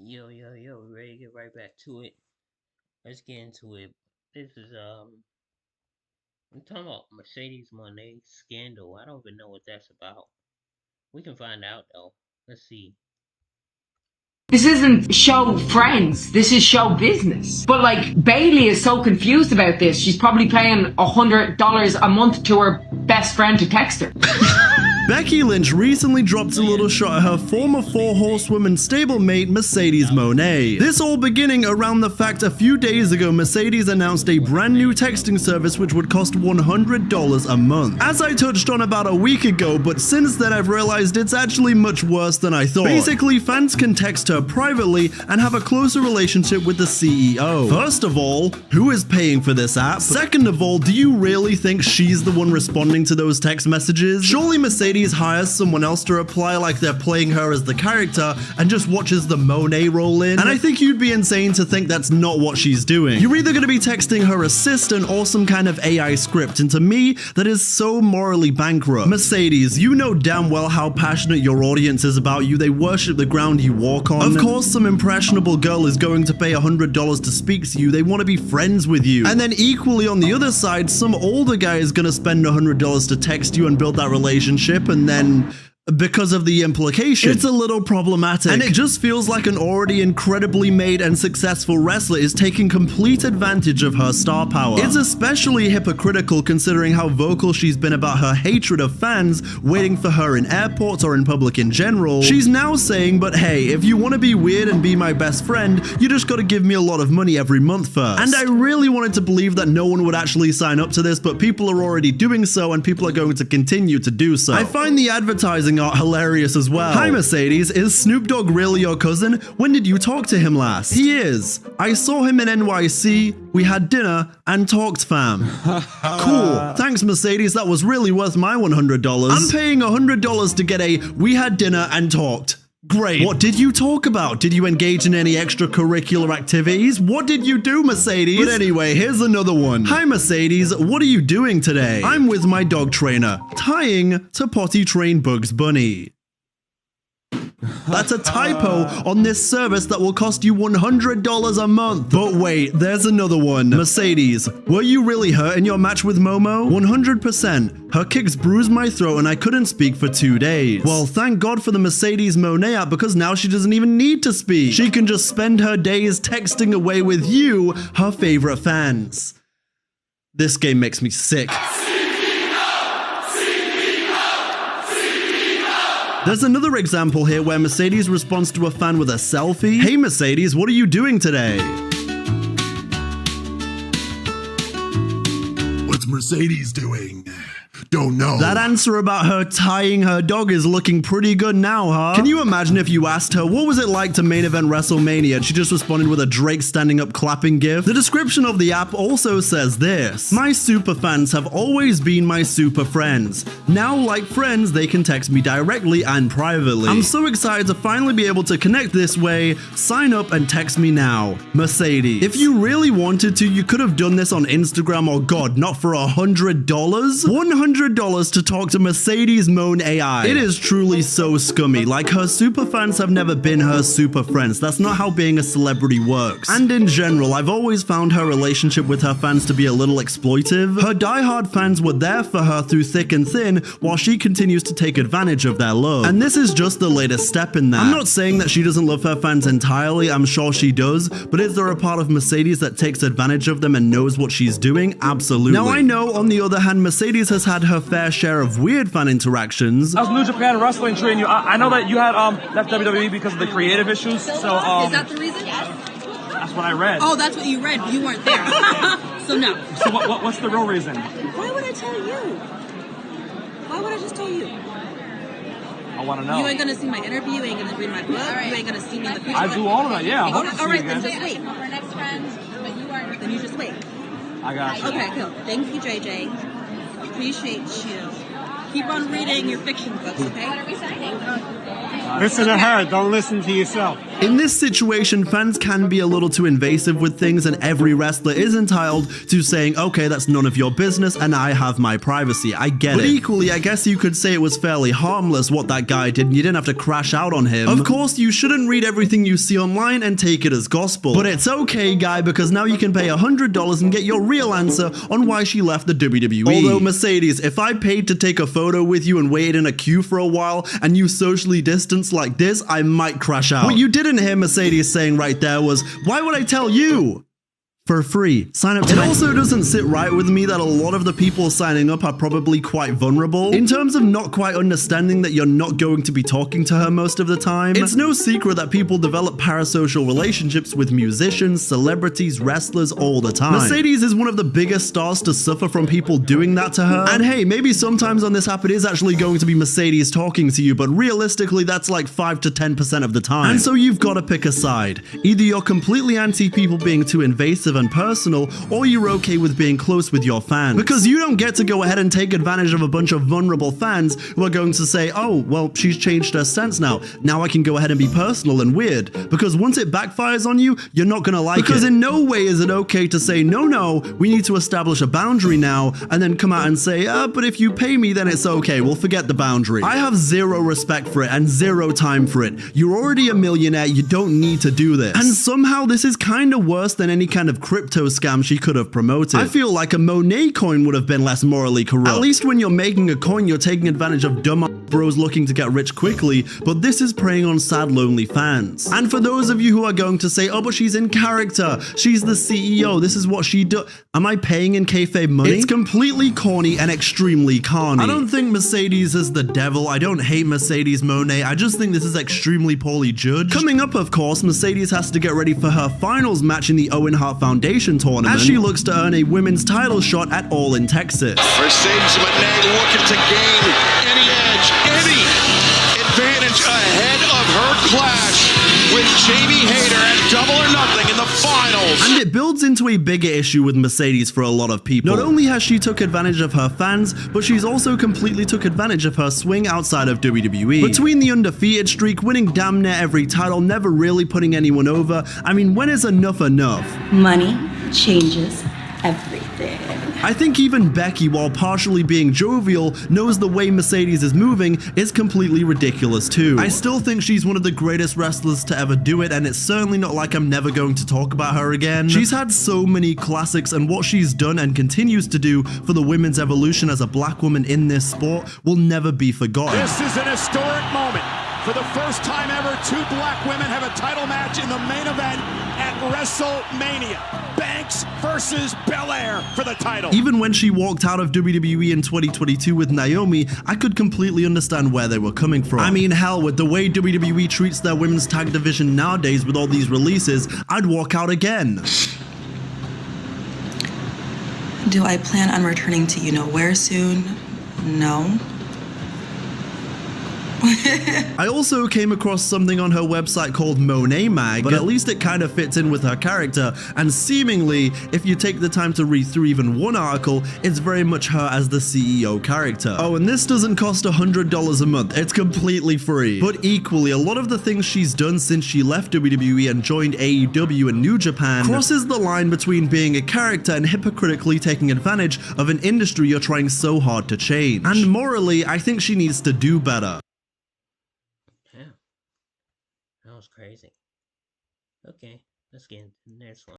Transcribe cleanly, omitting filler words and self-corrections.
Yo, we ready to get right back to it. Let's get into it. This is I'm talking about Mercedes Moné scandal. I don't even know what that's about. We can find out though. Let's see. This isn't show friends, this is show business. But like, Bailey is so confused about this, she's probably paying $100 a month to her best friend to text her. Becky Lynch recently dropped a little shot at her former Four Horsewomen stablemate Mercedes Moné. This all beginning around the fact a few days ago Mercedes announced a brand new texting service which would cost $100 a month. As I touched on about a week ago, but since then I've realized it's actually much worse than I thought. Basically, fans can text her privately and have a closer relationship with the CEO. First of all, who is paying for this app? Second of all, do you really think she's the one responding to those text messages? Surely Mercedes hires someone else to reply like they're playing her as the character and just watches the Moné roll in. And I think you'd be insane to think that's not what she's doing. You're either going to be texting her assistant or some kind of AI script, and to me, that is so morally bankrupt. Mercedes, you know damn well how passionate your audience is about you. They worship the ground you walk on. Of course, some impressionable girl is going to pay $100 to speak to you. They want to be friends with you. And then equally on the other side, some older guy is going to spend $100 to text you and build that relationship, and then because of the implication, it's a little problematic. And it just feels like an already incredibly made and successful wrestler is taking complete advantage of her star power. It's especially hypocritical considering how vocal she's been about her hatred of fans waiting for her in airports or in public in general. She's now saying, but hey, if you want to be weird and be my best friend, you just gotta give me a lot of money every month first. And I really wanted to believe that no one would actually sign up to this, but people are already doing so and people are going to continue to do so. I find the advertising art hilarious as well. Hi Mercedes, is Snoop Dogg really your cousin? When did you talk to him last? He is. I saw him in NYC, we had dinner, and talked fam. Cool. Thanks Mercedes, that was really worth my $100. I'm paying $100 to get a we had dinner and talked. Great. What did you talk about? Did you engage in any extracurricular activities? What did you do, Mercedes? But anyway, here's another one. Hi, Mercedes. What are you doing today? I'm with my dog trainer, tying to potty train Bugs Bunny. That's a typo on this service that will cost you $100 a month. But wait, there's another one. Mercedes, were you really hurt in your match with Momo? 100%. Her kicks bruised my throat and I couldn't speak for 2 days. Well, thank God for the Mercedes Moné app because now she doesn't even need to speak. She can just spend her days texting away with you, her favorite fans. This game makes me sick. There's another example here where Mercedes responds to a fan with a selfie. Hey Mercedes, what are you doing today? What's Mercedes doing? Don't know. That answer about her tying her dog is looking pretty good now, huh? Can you imagine if you asked her, what was it like to main event WrestleMania, and she just responded with a Drake standing up clapping gif? The description of the app also says this. My super fans have always been my super friends. Now, like friends, they can text me directly and privately. I'm so excited to finally be able to connect this way. Sign up and text me now. Mercedes. If you really wanted to, you could have done this on Instagram or God, not for $100? $100 to talk to Mercedes Moné AI. It is truly so scummy. Like, her super fans have never been her super friends. That's not how being a celebrity works. And in general, I've always found her relationship with her fans to be a little exploitive. Her diehard fans were there for her through thick and thin, while she continues to take advantage of their love. And this is just the latest step in that. I'm not saying that she doesn't love her fans entirely, I'm sure she does, but is there a part of Mercedes that takes advantage of them and knows what she's doing? Absolutely. Now I know, on the other hand, Mercedes has had her fair share of weird fan interactions. How's New Japan Wrestling treating you? I know that you had left WWE because of the creative issues. So is that the reason? That's what I read. Oh, that's what you read. You weren't there. So no. So what's the real reason? Why would I tell you? Why would I just tell you? I want to know. You ain't gonna see my interview. You ain't gonna read my book. Right. You ain't gonna see me in the future. I do all of that. Yeah. All right, then just wait. Our next friends, but you aren't. Then you just wait. I got you. Okay, cool. Thank you, JJ. Appreciate you. Keep on reading your fiction books, okay? What are we signing? Listen to her, don't listen to yourself. In this situation, fans can be a little too invasive with things, and every wrestler is entitled to saying, okay, that's none of your business and I have my privacy. I get it. But equally, I guess you could say it was fairly harmless what that guy did and you didn't have to crash out on him. Of course, you shouldn't read everything you see online and take it as gospel. But it's okay, guy, because now you can pay $100 and get your real answer on why she left the WWE. Although, Mercedes, if I paid to take a photo with you and waited in a queue for a while and you socially distanced like this, I might crash out. What you didn't hear Mercedes saying right there was, why would I tell you? For free. Sign up today. It also doesn't sit right with me that a lot of the people signing up are probably quite vulnerable in terms of not quite understanding that you're not going to be talking to her most of the time. It's no secret that people develop parasocial relationships with musicians, celebrities, wrestlers all the time. Mercedes is one of the biggest stars to suffer from people doing that to her. And hey, maybe sometimes on this app it is actually going to be Mercedes talking to you, but realistically that's like 5 to 10% of the time. And so you've got to pick a side. Either you're completely anti people being too invasive and personal, or you're okay with being close with your fans. Because you don't get to go ahead and take advantage of a bunch of vulnerable fans who are going to say, oh, well, she's changed her stance now. Now I can go ahead and be personal and weird. Because once it backfires on you, you're not gonna like it. Because in no way is it okay to say, no, we need to establish a boundary now, and then come out and say, but if you pay me, then it's okay, we'll forget the boundary. I have zero respect for it and zero time for it. You're already a millionaire, you don't need to do this. And somehow this is kind of worse than any kind of crypto scam she could have promoted. I feel like a Moné coin would have been less morally corrupt. At least when you're making a coin, you're taking advantage of dumb bros looking to get rich quickly, but this is preying on sad, lonely fans. And for those of you who are going to say, oh, but she's in character, she's the CEO, this is what she does. Am I paying in kayfabe money? It's completely corny and extremely carny. I don't think Mercedes is the devil. I don't hate Mercedes Moné. I just think this is extremely poorly judged. Coming up, of course, Mercedes has to get ready for her finals match in the Owen Hart Foundation tournament as she looks to earn a women's title shot at All in Texas. Mercedes Moné looking to gain any edge, any advantage ahead of her clash with Jamie Hayter at Double or Nothing in the finals. And it builds into a bigger issue with Mercedes for a lot of people. Not only has she took advantage of her fans, but she's also completely took advantage of her swing outside of WWE. Between the undefeated streak, winning damn near every title, never really putting anyone over, I mean, when is enough enough? Money changes everything. I think even Becky, while partially being jovial, knows the way Mercedes is moving is completely ridiculous too. I still think she's one of the greatest wrestlers to ever do it, and it's certainly not like I'm never going to talk about her again. She's had so many classics, and what she's done and continues to do for the women's evolution as a black woman in this sport will never be forgotten. This is an historic moment. For the first time ever, two black women have a title match in the main event at WrestleMania. Banks versus Belair for the title. Even when she walked out of WWE in 2022 with Naomi, I could completely understand where they were coming from. I mean, hell, with the way WWE treats their women's tag division nowadays with all these releases, I'd walk out again. Do I plan on returning to you-know-where soon? No. I also came across something on her website called Moné Mag, but at least it kind of fits in with her character, and seemingly, if you take the time to read through even one article, it's very much her as the CEO character. Oh, and this doesn't cost $100 a month, it's completely free. But equally, a lot of the things she's done since she left WWE and joined AEW and New Japan crosses the line between being a character and hypocritically taking advantage of an industry you're trying so hard to change. And morally, I think she needs to do better. That was crazy. Okay, let's get into the next one.